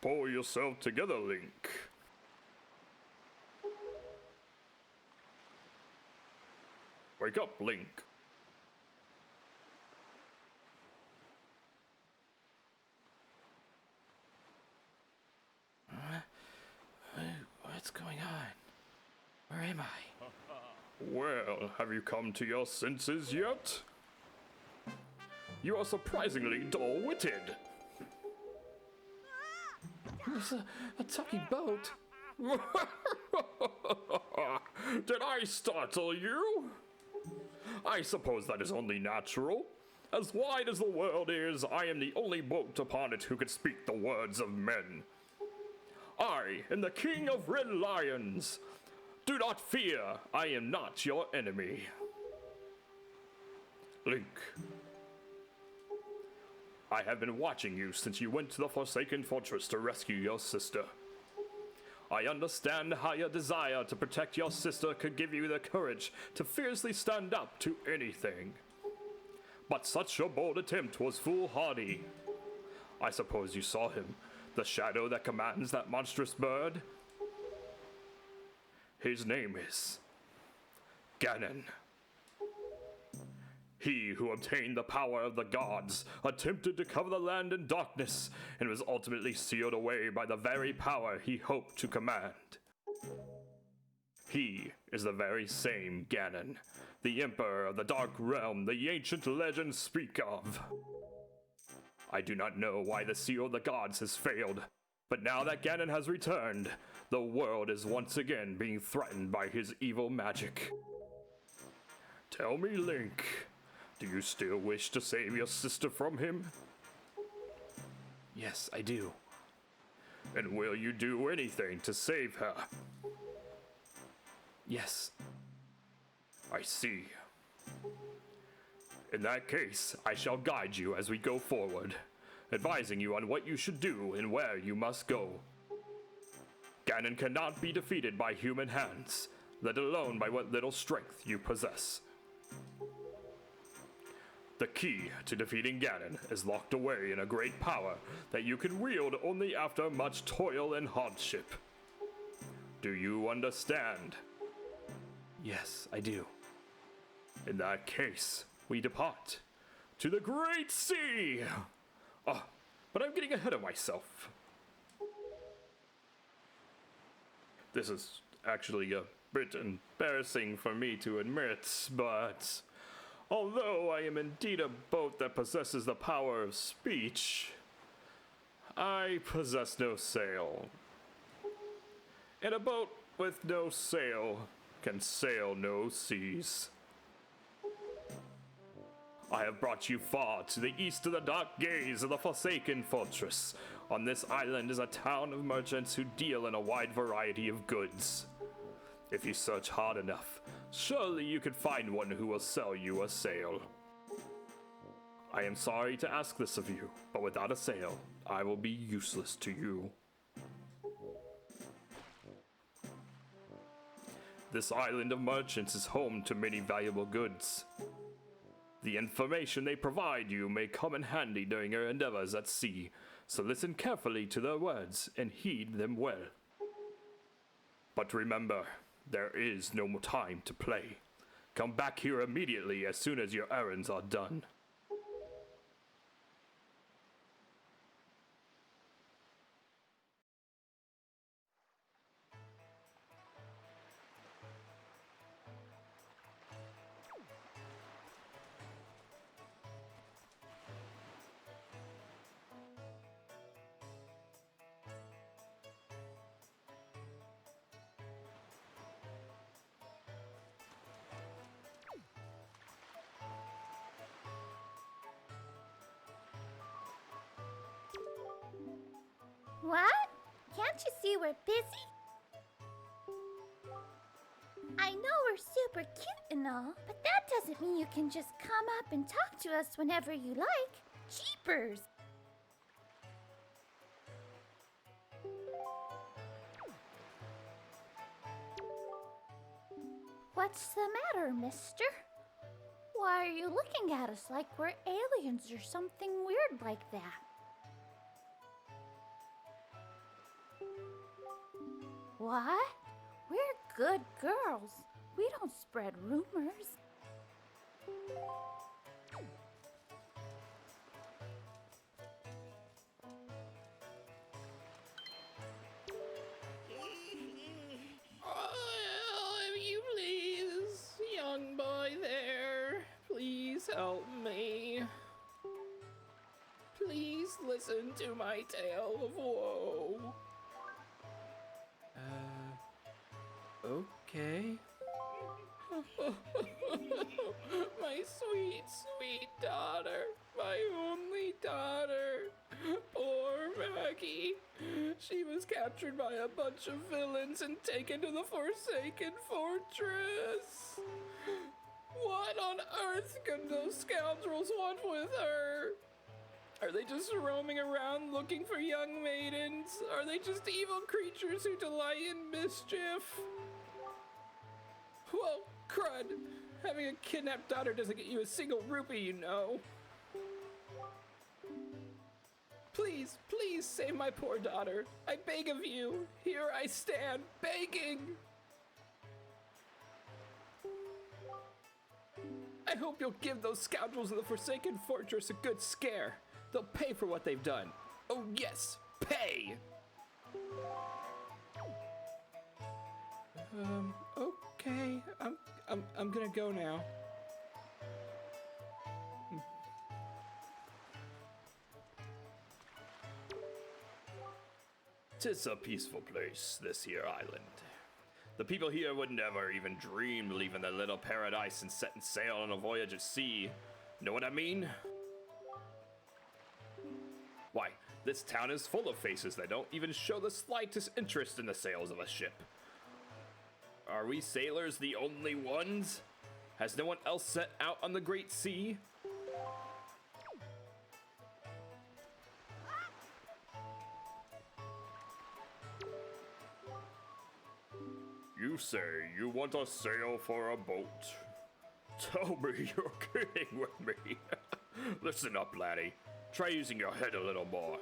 Pull yourself together, Link. Wake up, Link. What's going on? Where am I? Well, have you come to your senses yet? You are surprisingly dull-witted. There's a talking boat. Did I startle you? I suppose that is only natural. As wide as the world is, I am the only boat upon it who can speak the words of men. I am the King of Red Lions. Do not fear, I am not your enemy. Link, I have been watching you since you went to the Forsaken Fortress to rescue your sister. I understand how your desire to protect your sister could give you the courage to fiercely stand up to anything. But such a bold attempt was foolhardy. I suppose you saw him, the shadow that commands that monstrous bird? His name is Ganon. He who obtained the power of the gods attempted to cover the land in darkness and was ultimately sealed away by the very power he hoped to command. He is the very same Ganon, the Emperor of the Dark Realm the ancient legends speak of. I do not know why the seal of the gods has failed, but now that Ganon has returned, the world is once again being threatened by his evil magic. Tell me, Link, do you still wish to save your sister from him? Yes, I do. And will you do anything to save her? Yes. I see. In that case, I shall guide you as we go forward, advising you on what you should do and where you must go. Ganon cannot be defeated by human hands, let alone by what little strength you possess. The key to defeating Ganon is locked away in a great power that you can wield only after much toil and hardship. Do you understand? Yes, I do. In that case, we depart to the Great Sea! Oh, but I'm getting ahead of myself. This is actually a bit embarrassing for me to admit, but although I am indeed a boat that possesses the power of speech, I possess no sail. And a boat with no sail can sail no seas. I have brought you far to the east of the dark gaze of the Forsaken Fortress. On this island is a town of merchants who deal in a wide variety of goods. If you search hard enough, surely you could find one who will sell you a sail. I am sorry to ask this of you, but without a sail, I will be useless to you. This island of merchants is home to many valuable goods. The information they provide you may come in handy during your endeavors at sea, so listen carefully to their words and heed them well. But remember, there is no more time to play. Come back here immediately as soon as your errands are done. What? Can't you see we're busy? I know we're super cute and all, but that doesn't mean you can just come up and talk to us whenever you like. Jeepers! What's the matter, mister? Why are you looking at us like we're aliens or something weird like that? What? We're good girls. We don't spread rumors. Oh, if you please, young boy there, please help me. Please listen to my tale of woe. Okay. My sweet, sweet daughter. My only daughter. Poor Maggie. She was captured by a bunch of villains and taken to the Forsaken Fortress. What on earth could those scoundrels want with her? Are they just roaming around looking for young maidens? Are they just evil creatures who delight in mischief? Well, crud. Having a kidnapped daughter doesn't get you a single rupee, you know. Please, please save my poor daughter. I beg of you. Here I stand, begging. I hope you'll give those scoundrels of the Forsaken Fortress a good scare. They'll pay for what they've done. Oh yes, pay! Okay. I'm gonna go now. 'Tis a peaceful place, this here island. The people here would never even dream leaving their little paradise and setting sail on a voyage at sea. Know what I mean? Why, this town is full of faces that don't even show the slightest interest in the sails of a ship. Are we sailors the only ones? Has no one else set out on the great sea? You say you want to sail for a boat. Tell me you're kidding with me. Listen up, laddie. Try using your head a little more.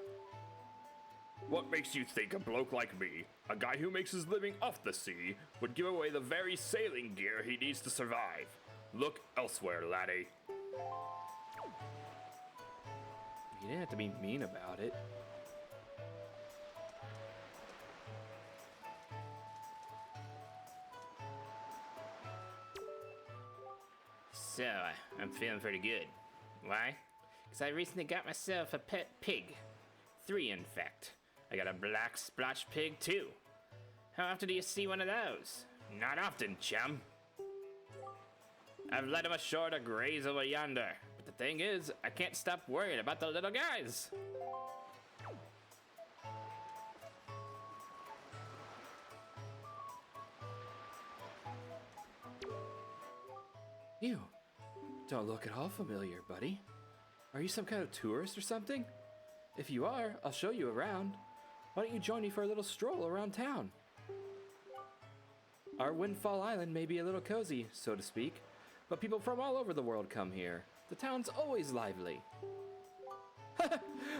What makes you think a bloke like me, a guy who makes his living off the sea, would give away the very sailing gear he needs to survive? Look elsewhere, laddie. You didn't have to be mean about it. So, I'm feeling pretty good. Why? Because I recently got myself a pet pig. 3, in fact. I got a black splotch pig, too. How often do you see one of those? Not often, chum. I've led him ashore to graze over yonder. But the thing is, I can't stop worrying about the little guys. You don't look at all familiar, buddy. Are you some kind of tourist or something? If you are, I'll show you around. Why don't you join me for a little stroll around town? Our Windfall Island may be a little cozy, so to speak, but people from all over the world come here. The town's always lively.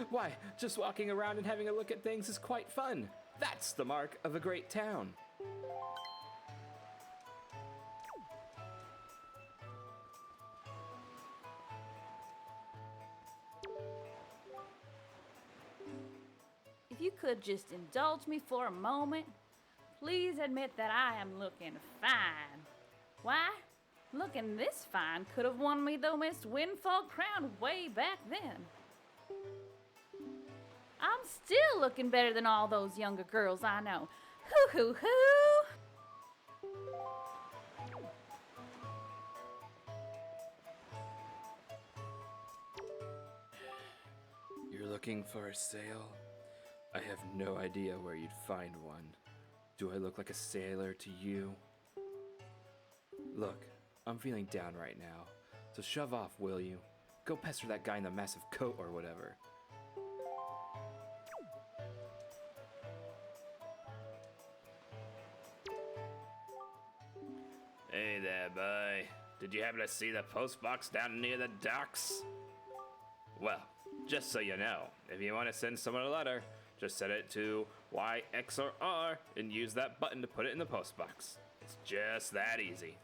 Why, just walking around and having a look at things is quite fun. That's the mark of a great town. If you could just indulge me for a moment, please admit that I am looking fine. Why? Looking this fine could have won me the Miss Windfall crown way back then. I'm still looking better than all those younger girls I know. Hoo hoo hoo! You're looking for a sail? I have no idea where you'd find one. Do I look like a sailor to you? Look, I'm feeling down right now, so shove off, will you? Go pester that guy in the massive coat or whatever. Hey there, boy. Did you happen to see the post box down near the docks? Well, just so you know, if you want to send someone a letter, Just set it to Y, X, or R and use that button to put it in the postbox. It's just that easy.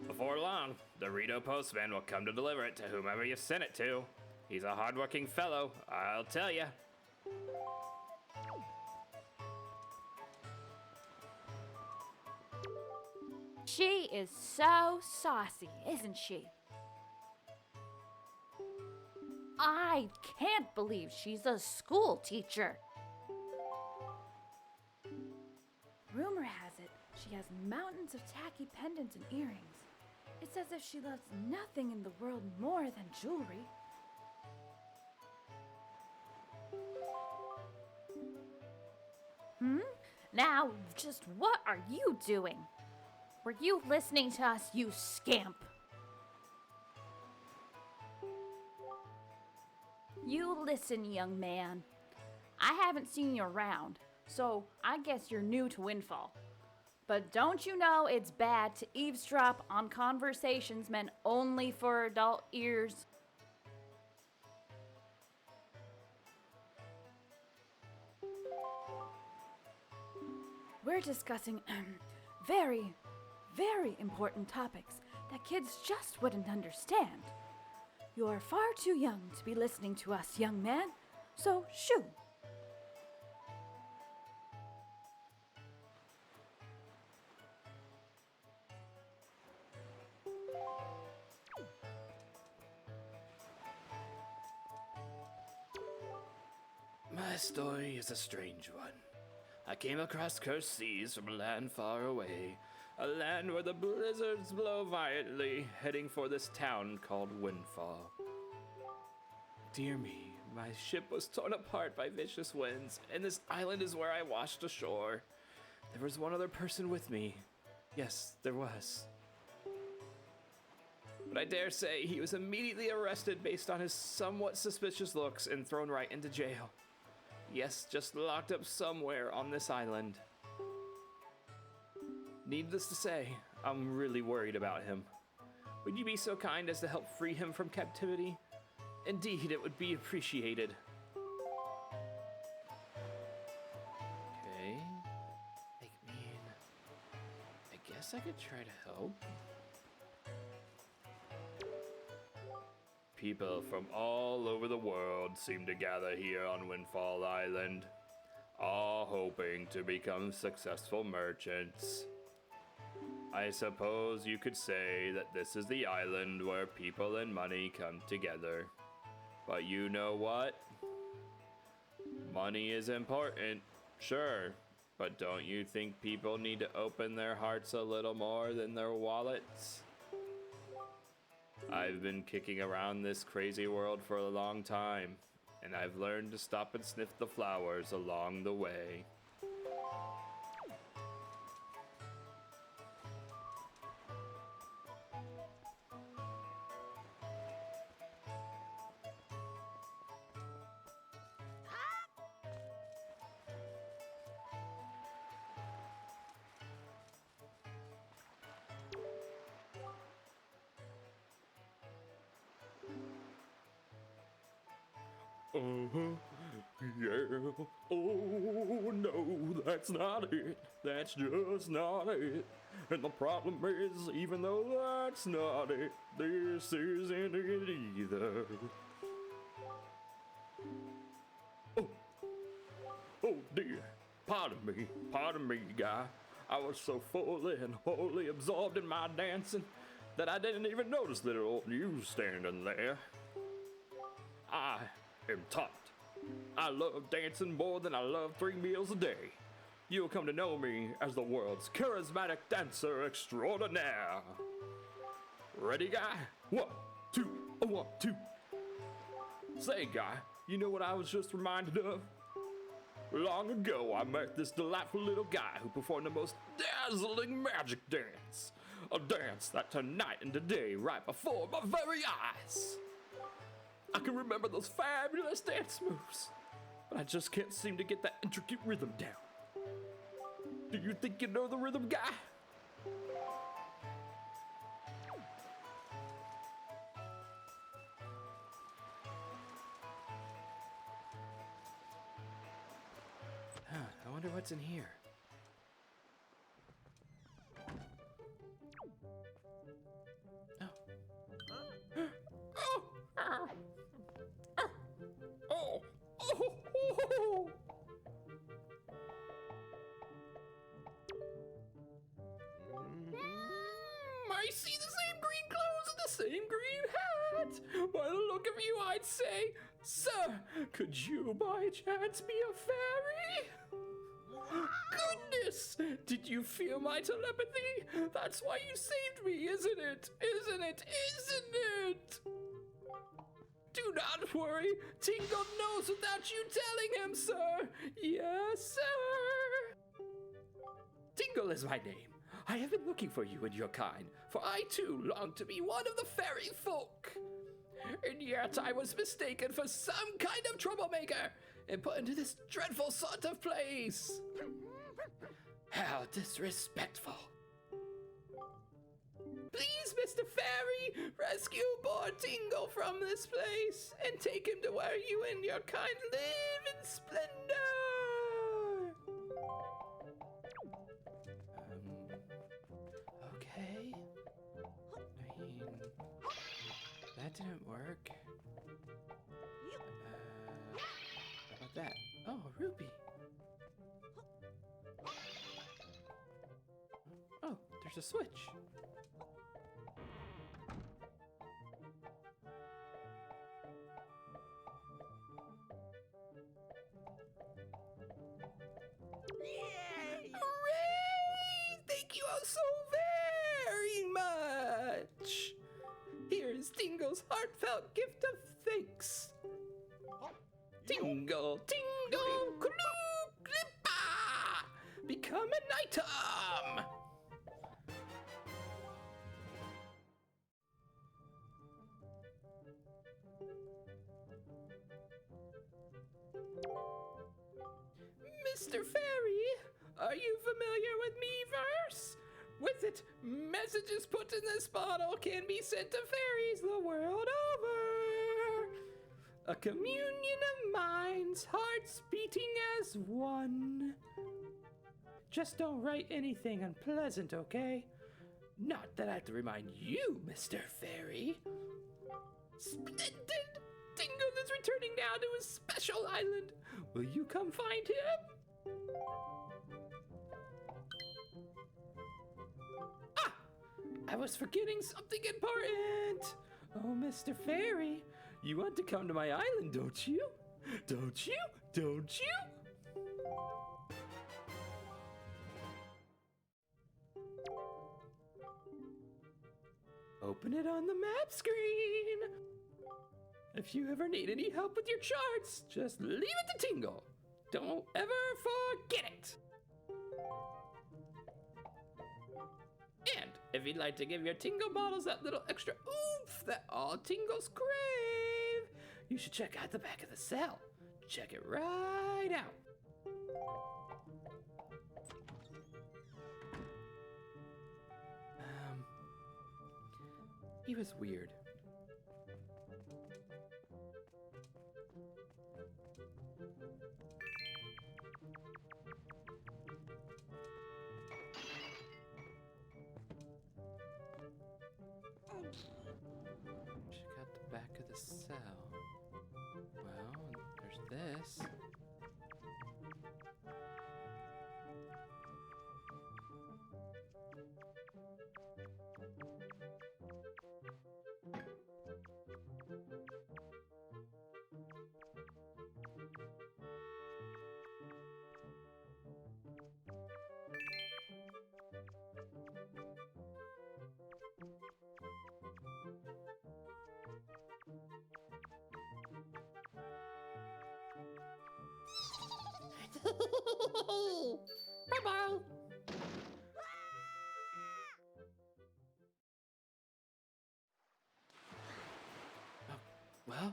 Before long, the Dorito postman will come to deliver it to whomever you sent it to. He's a hardworking fellow, I'll tell ya. She is so saucy, isn't she? I can't believe she's a school teacher. Rumor has it she has mountains of tacky pendants and earrings. It's as if she loves nothing in the world more than jewelry. Now, just what are you doing? Were you listening to us, you scamp? You listen, young man. I haven't seen you around, so I guess you're new to Windfall. But don't you know it's bad to eavesdrop on conversations meant only for adult ears? We're discussing very, very important topics that kids just wouldn't understand. You're far too young to be listening to us, young man, so shoo. My story is a strange one. I came across cursed seas from a land far away, a land where the blizzards blow violently, heading for this town called Windfall. Dear me, my ship was torn apart by vicious winds, and this island is where I washed ashore. There was one other person with me. Yes, there was. But I dare say he was immediately arrested based on his somewhat suspicious looks and thrown right into jail. Yes, just locked up somewhere on this island. Needless to say, I'm really worried about him. Would you be so kind as to help free him from captivity? Indeed, it would be appreciated. Okay. I guess I could try to help. People from all over the world seem to gather here on Windfall Island, all hoping to become successful merchants. I suppose you could say that this is the island where people and money come together. But you know what? Money is important, sure, but don't you think people need to open their hearts a little more than their wallets? I've been kicking around this crazy world for a long time, and I've learned to stop and sniff the flowers along the way. Yeah. Oh, no, that's not it. That's just not it. And the problem is, even though that's not it, this isn't it either. Oh dear. Pardon me, guy. I was so fully and wholly absorbed in my dancing that I didn't even notice little old you standing there. I am taught. I love dancing more than I love 3 meals a day. You'll come to know me as the world's charismatic dancer extraordinaire. Ready, guy? 1, 2, 1, 2. Say, guy, you know what I was just reminded of? Long ago, I met this delightful little guy who performed the most dazzling magic dance. A dance that tonight and today, right before my very eyes. I can remember those fabulous dance moves, but I just can't seem to get that intricate rhythm down. Do you think you know the rhythm, guy? wonder what's in here. I see the same green clothes and the same green hat. By the look of you, I'd say, sir, could you by chance be a fairy? Goodness! Did you feel my telepathy? That's why you saved me, isn't it? Isn't it? Isn't it? Do not worry. Tingle knows without you telling him, sir. Yes, sir. Tingle is my name. I have been looking for you and your kind, for I too long to be one of the fairy folk. And yet I was mistaken for some kind of troublemaker and put into this dreadful sort of place. How disrespectful. Please, Mr. Fairy, rescue poor Tingle from this place and take him to where you and your kind live in splendor. Okay. I mean, that didn't work. How about that? Oh, a ruby. Oh, there's a switch. Hooray! Thank you all so very much. Here is Tingle's heartfelt gift of thanks. Tingle, tingle, kloo, klippa! Become an item! Mr. Fairy, are you familiar with Miiverse? With it, messages put in this bottle can be sent to fairies the world over. A communion of minds, hearts beating as one. Just don't write anything unpleasant, okay? Not that I have to remind you, Mr. Fairy. Splendid! Tingle is returning now to his special island. Will you come find him? Ah! I was forgetting something important. Oh, Mr. Fairy, you want to come to my island, don't you? Don't you? Don't you? Open it on the map screen. If you ever need any help with your charts, just leave it to Tingle. Don't ever forget it. And if you'd like to give your Tingle bottles that little extra oomph that all Tingles crave, you should check out the back of the cell. Check it right out. He was weird. Check out the back of the cell. Well, there's this. Bye-bye. Well,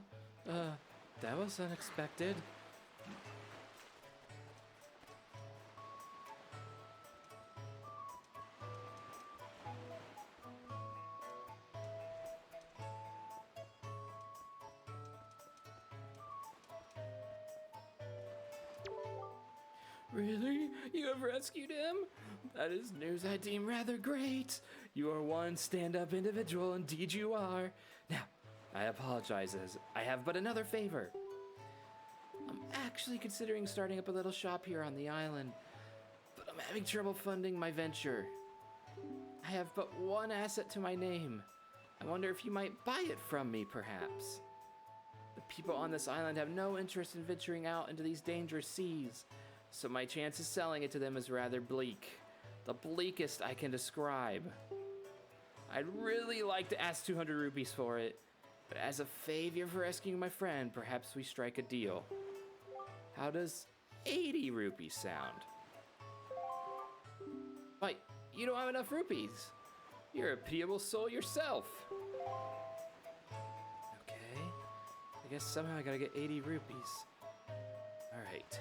that was unexpected. Really? You have rescued him? That is news I deem rather great. You are one stand-up individual, indeed you are. Now, I apologize as I have but another favor. I'm actually considering starting up a little shop here on the island, but I'm having trouble funding my venture. I have but one asset to my name. I wonder if you might buy it from me, perhaps. The people on this island have no interest in venturing out into these dangerous seas, so my chance of selling it to them is rather bleak. The bleakest I can describe. I'd really like to ask 200 rupees for it, but as a favor for rescuing my friend, perhaps we strike a deal. How does 80 rupees sound? Why, you don't have enough rupees. You're a pitiable soul yourself. Okay, I guess somehow I gotta get 80 rupees. All right.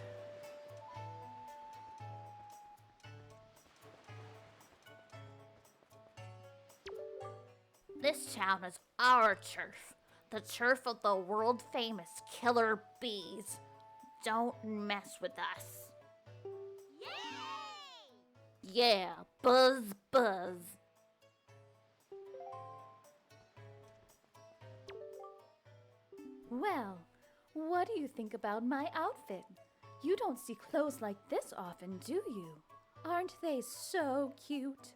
This town is our turf. The turf of the world-famous killer bees. Don't mess with us. Yay! Yeah, buzz, buzz. Well, what do you think about my outfit? You don't see clothes like this often, do you? Aren't they so cute?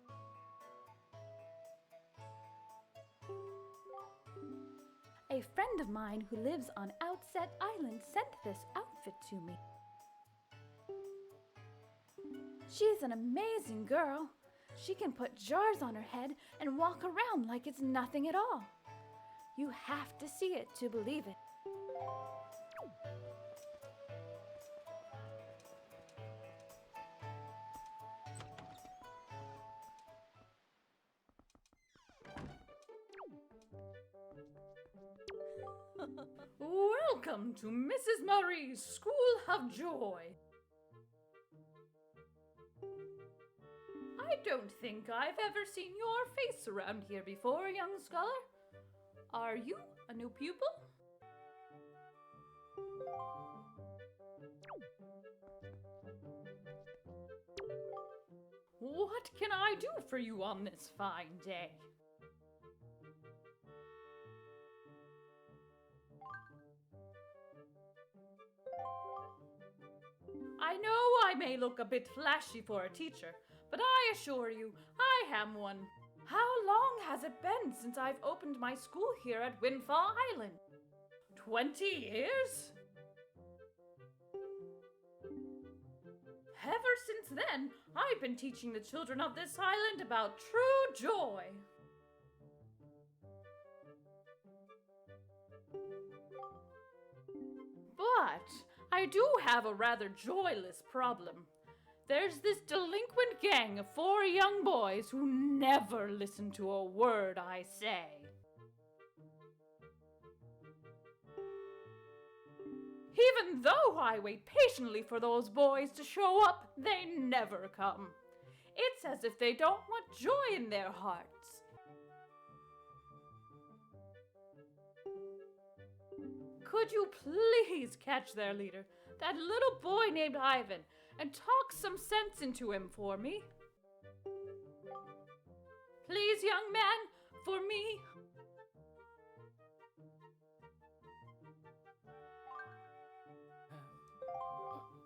A friend of mine who lives on Outset Island sent this outfit to me. She's an amazing girl. She can put jars on her head and walk around like it's nothing at all. You have to see it to believe it. Welcome to Mrs. Murray's School of Joy. I don't think I've ever seen your face around here before, young scholar. Are you a new pupil? What can I do for you on this fine day? I know I may look a bit flashy for a teacher, but I assure you, I am one. How long has it been since I've opened my school here at Windfall Island? 20 years? Ever since then, I've been teaching the children of this island about true joy. But I do have a rather joyless problem. There's this delinquent gang of 4 young boys who never listen to a word I say. Even though I wait patiently for those boys to show up, they never come. It's as if they don't want joy in their hearts. Could you please catch their leader, that little boy named Ivan, and talk some sense into him for me? Please, young man, for me.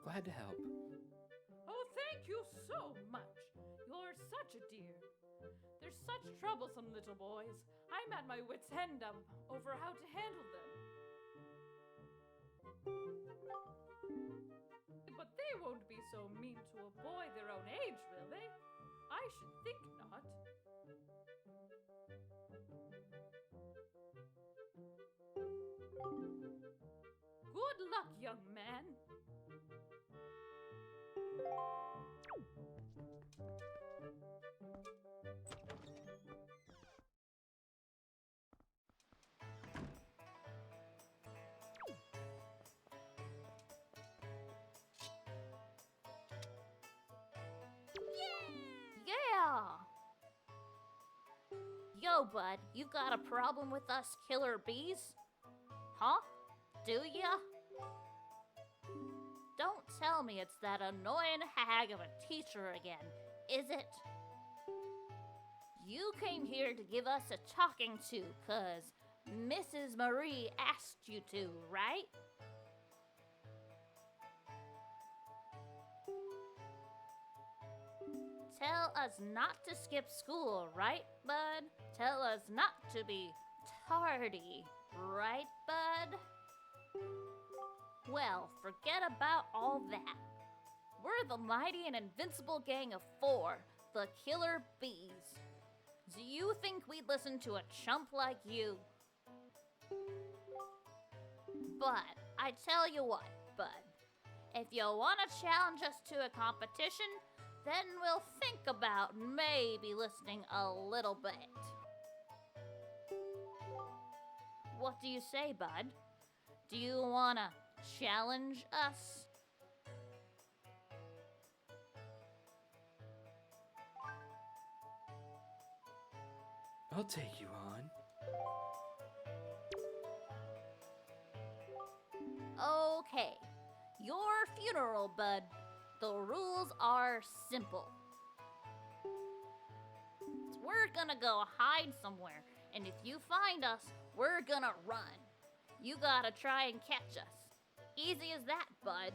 Glad to help. Oh, thank you so much. You're such a dear. They're such troublesome little boys. I'm at my wit's end over how to handle them. But they won't be so mean to a boy their own age, will they? I should think not. Good luck, young man. Yeah! Yo, bud, you got a problem with us killer bees? Huh? Do ya? Don't tell me it's that annoying hag of a teacher again, is it? You came here to give us a talking to, 'cause Mrs. Marie asked you to, right? Tell us not to skip school, right, bud? Tell us not to be tardy, right, bud? Well, forget about all that. We're the mighty and invincible gang of 4, the Killer Bees. Do you think we'd listen to a chump like you? But I tell you what, bud. If you want to challenge us to a competition, then we'll think about maybe listening a little bit. What do you say, bud? Do you want to challenge us? I'll take you on. Okay, your funeral, bud. The rules are simple. We're gonna go hide somewhere, and if you find us, we're gonna run. You gotta try and catch us. Easy as that, bud.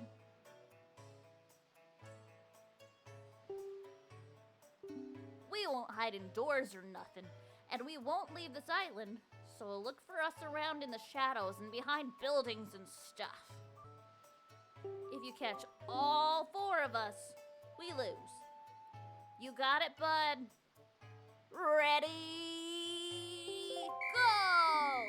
We won't hide indoors or nothing, and we won't leave this island, so look for us around in the shadows and behind buildings and stuff. If you catch all 4 of us, we lose. You got it, bud? Ready? Go!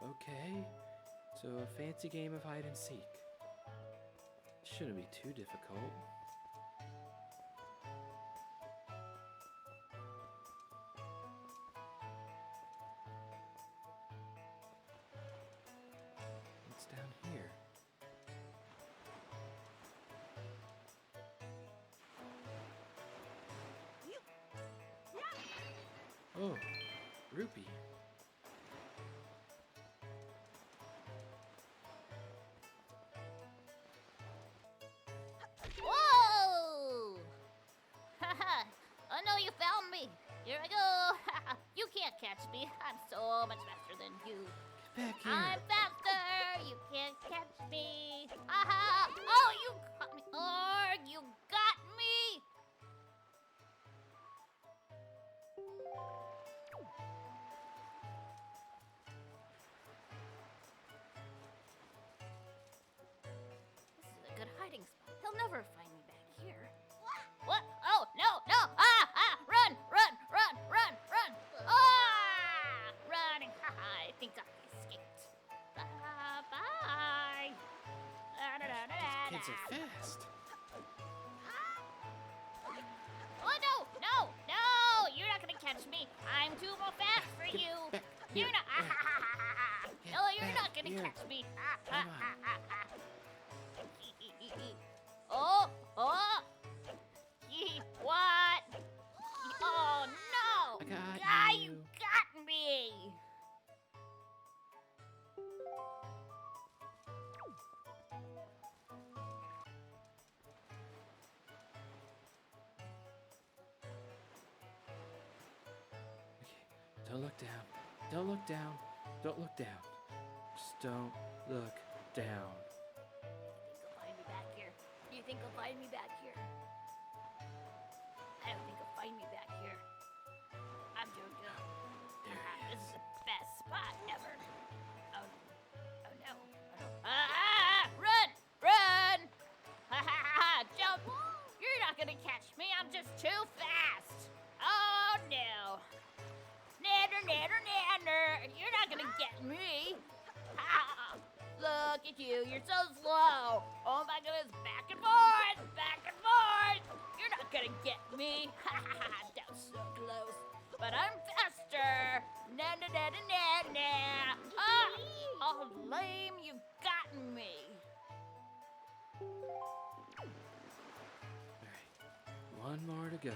Okay. So a fancy game of hide and seek. Shouldn't be too difficult. What's down here? Oh, rupee. Whoa! Haha! I know you found me. Here I go. You can't catch me. I'm so much faster than you. Get back here. I'm faster. You can't catch me. Aha! Oh, you caught me. Oh, you got me. This is a good hiding spot. He'll never find me back here. What? Oh, no, no! Run, run, run, run, run! Ah! Running, I think I escaped. Bye. Kids are fast. Oh, no! You're not gonna catch me. I'm too fast for you. back You're here. not. No, you're back not gonna here. catch me. Come Oh! What? Oh no! I got Ah, you. you got me! Okay, don't look down. Don't look down. Don't look down. Just don't look down. You think he'll find me back here? I don't think he'll find me back here. I'm doing good. There he This is. is the best spot ever. Oh no. Run! Jump! You're not gonna catch me. I'm just too fast. Oh no. Natter. You're not gonna get me. Look at you. You're so slow. Oh my goodness. Back and forth. You're not gonna get me. That was so close. But I'm faster. Na. Oh, lame. You've gotten me. Alright, one more to go.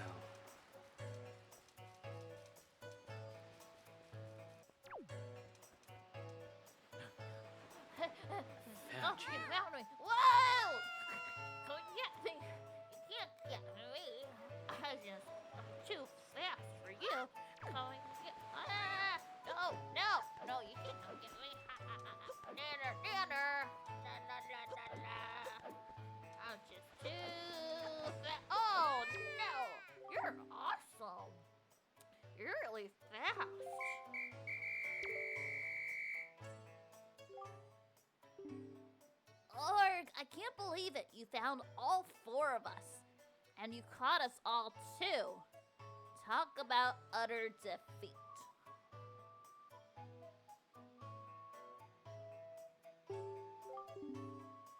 Oh, you found me. Whoa! Come get me. You can't get me. I'm too fast for you. Come and get No, you can't come get me. Dinner. La, la, la, la, la. I'm just too fast. Oh, no. You're awesome. You're really fast. Org, I can't believe it. You found all 4 of us. And you caught us all too. Talk about utter defeat.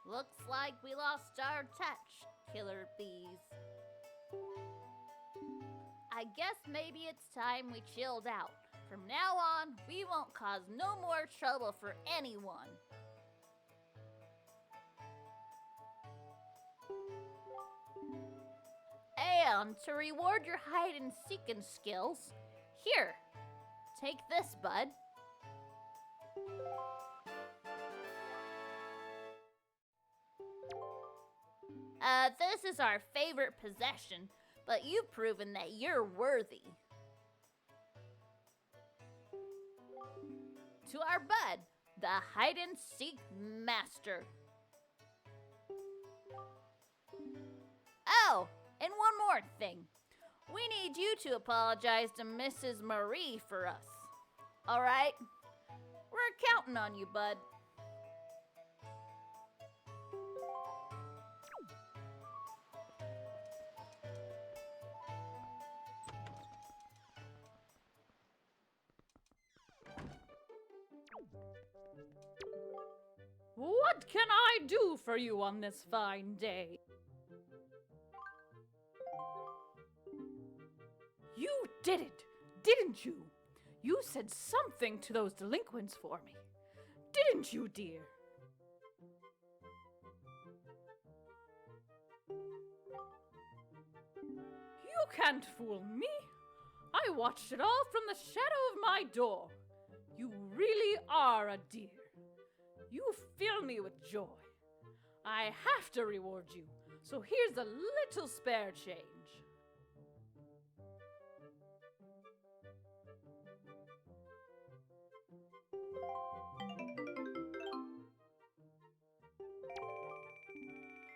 Looks like we lost our touch, killer bees. I guess maybe it's time we chilled out. From now on, we won't cause no more trouble for anyone. And to reward your hide-and-seeking skills, here, take this, bud. This is our favorite possession, but you've proven that you're worthy. To our bud, the hide-and-seek master. Oh, and one more thing. We need you to apologize to Mrs. Marie for us. All right? We're counting on you, bud. What can I do for you on this fine day? You did it, didn't you? You said something to those delinquents for me. Didn't you, dear? You can't fool me. I watched it all from the shadow of my door. You really are a dear. You fill me with joy. I have to reward you, so here's a little spare change.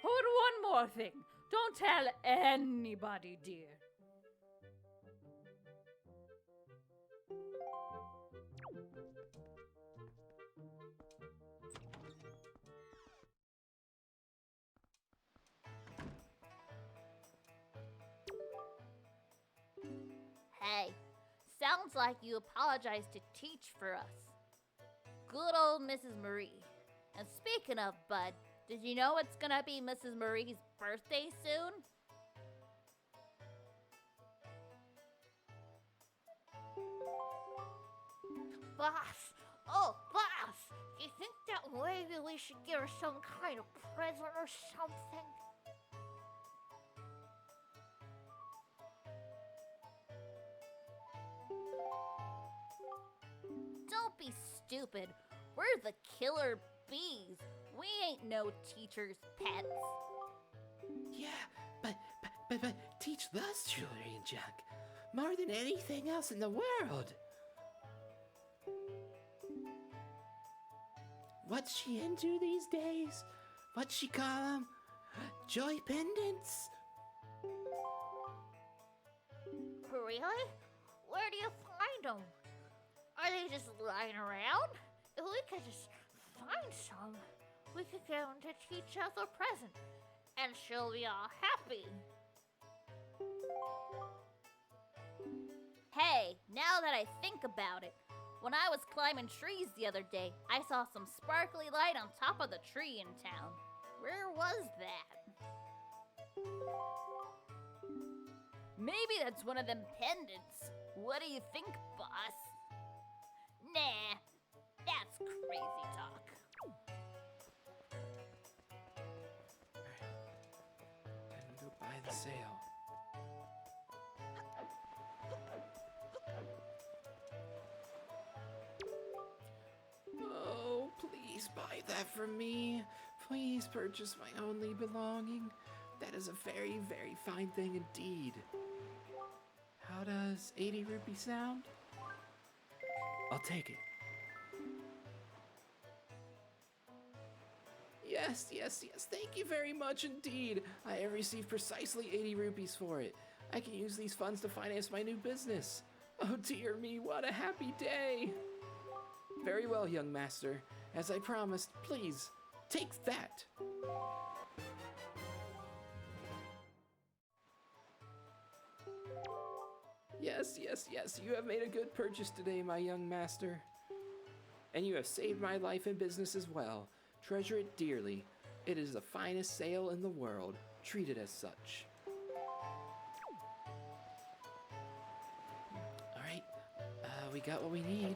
Oh, and one more thing. Don't tell anybody, dear. Hey, sounds like you apologized to teach for us. Good old Mrs. Marie. And speaking of Bud, did you know it's gonna be Mrs. Marie's birthday soon? Boss! Oh, boss! You think that maybe we should give her some kind of present or something? Don't be stupid. We're the killer bees. We ain't no teacher's pets. Yeah, but teach us jewelry and junk more than anything else in the world. What's she into these days? What's she call them? Joy pendants? Really? Where do you find them? Are they just lying around? If we could just find some, we could get them to teach us a present, and she'll be all happy. Hey, now that I think about it, when I was climbing trees the other day, I saw some sparkly light on top of the tree in town. Where was that? Maybe that's one of them pendants. What do you think, boss? Nah, that's crazy talk. Time to go buy the sale. Oh, please Please buy that from me. Please purchase my only belonging. That is a very, very fine thing indeed. How does 80 rupees sound? I'll take it. Yes, yes, yes. Thank you very much indeed. I have received precisely 80 rupees for it. I can use these funds to finance my new business. Oh dear me, what a happy day. Very well, young master. As I promised, please, take that. Yes, yes, yes. You have made a good purchase today, my young master. And you have saved my life and business as well. Treasure it dearly. It is the finest sale in the world. Treat it as such. All right, we got what we need.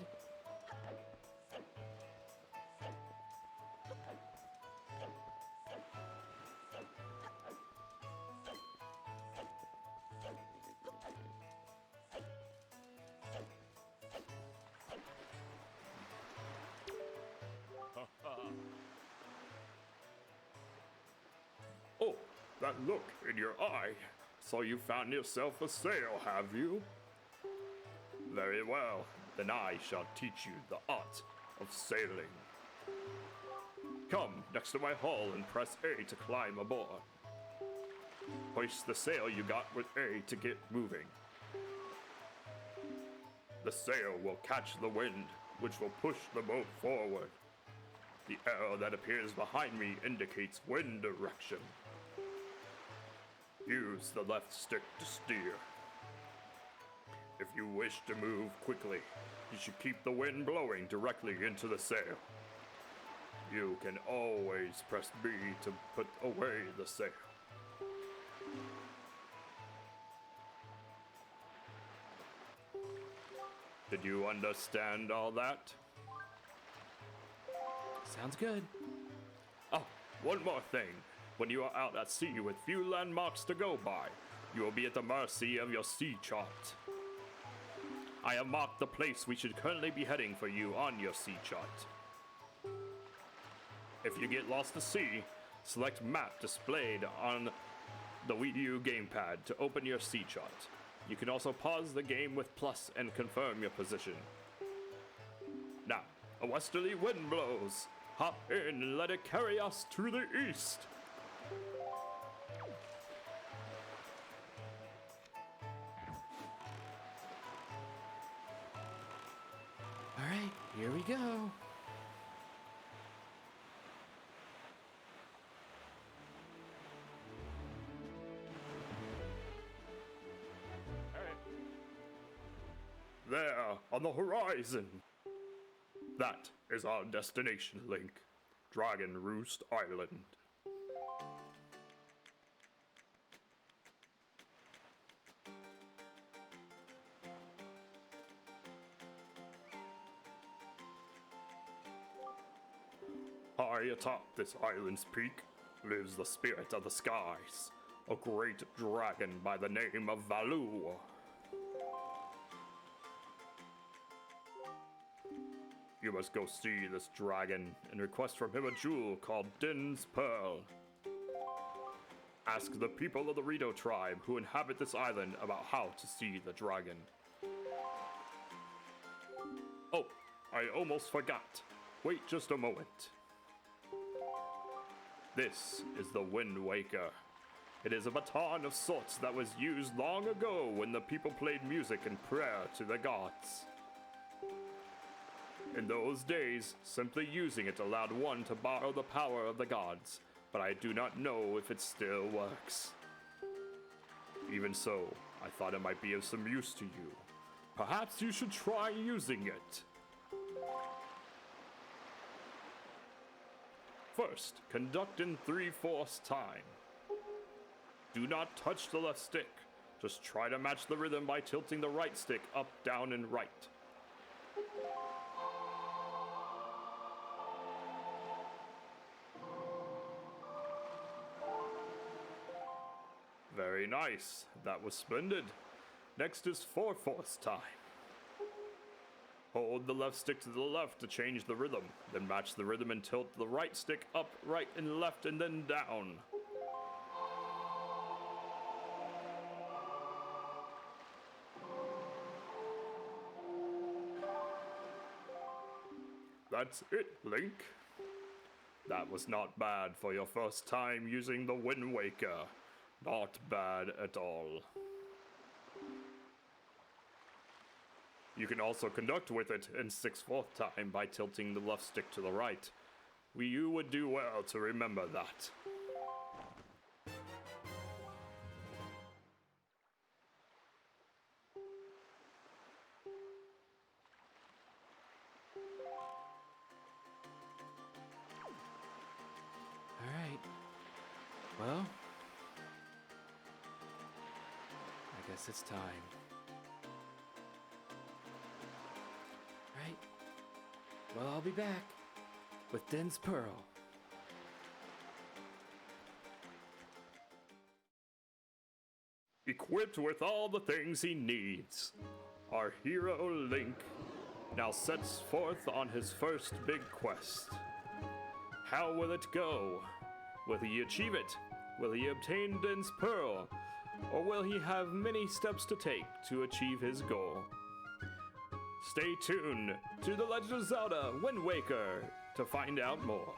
Oh, that look in your eye. So you found yourself a sail, have you? Very well, then I shall teach you the art of sailing. Come next to my hull and press A to climb aboard. Hoist the sail you got with A to get moving. The sail will catch the wind, which will push the boat forward. The arrow that appears behind me indicates wind direction. Use the left stick to steer. If you wish to move quickly, you should keep the wind blowing directly into the sail. You can always press B to put away the sail. Did you understand all that? Sounds good. Oh, one more thing. When you are out at sea with few landmarks to go by, you will be at the mercy of your sea chart. I have marked the place we should currently be heading for you on your sea chart. If you get lost to sea, select Map displayed on the Wii U gamepad to open your sea chart. You can also pause the game with plus and confirm your position. Now, a westerly wind blows. Hop in and let it carry us to the east. All right, here we go. There, on the horizon. That is our destination, Link. Dragon Roost Island. High atop this island's peak lives the spirit of the skies, a great dragon by the name of Valoo. You must go see this dragon and request from him a jewel called Din's Pearl. Ask the people of the Rito tribe who inhabit this island about how to see the dragon. Oh, I almost forgot. Wait just a moment. This is the Wind Waker. It is a baton of sorts that was used long ago when the people played music and prayer to the gods. In those days, simply using it allowed one to borrow the power of the gods, but I do not know if it still works. Even so, I thought it might be of some use to you. Perhaps you should try using it. First, conduct in 3/4 time. Do not touch the left stick. Just try to match the rhythm by tilting the right stick up, down, and right. Very nice. That was splendid. Next is 4/4 time. Hold the left stick to the left to change the rhythm, then match the rhythm and tilt the right stick up, right, and left, and then down. That's it, Link. That was not bad for your first time using the Wind Waker. Not bad at all. You can also conduct with it in 6/4 time by tilting the left stick to the right. You would do well to remember that. Alright. Well, I guess it's time. Right. Well, I'll be back with Den's Pearl. Equipped with all the things he needs, our hero Link now sets forth on his first big quest. How will it go? Will he achieve it? Will he obtain Den's Pearl? Or will he have many steps to take to achieve his goal? Stay tuned to The Legend of Zelda Wind Waker to find out more.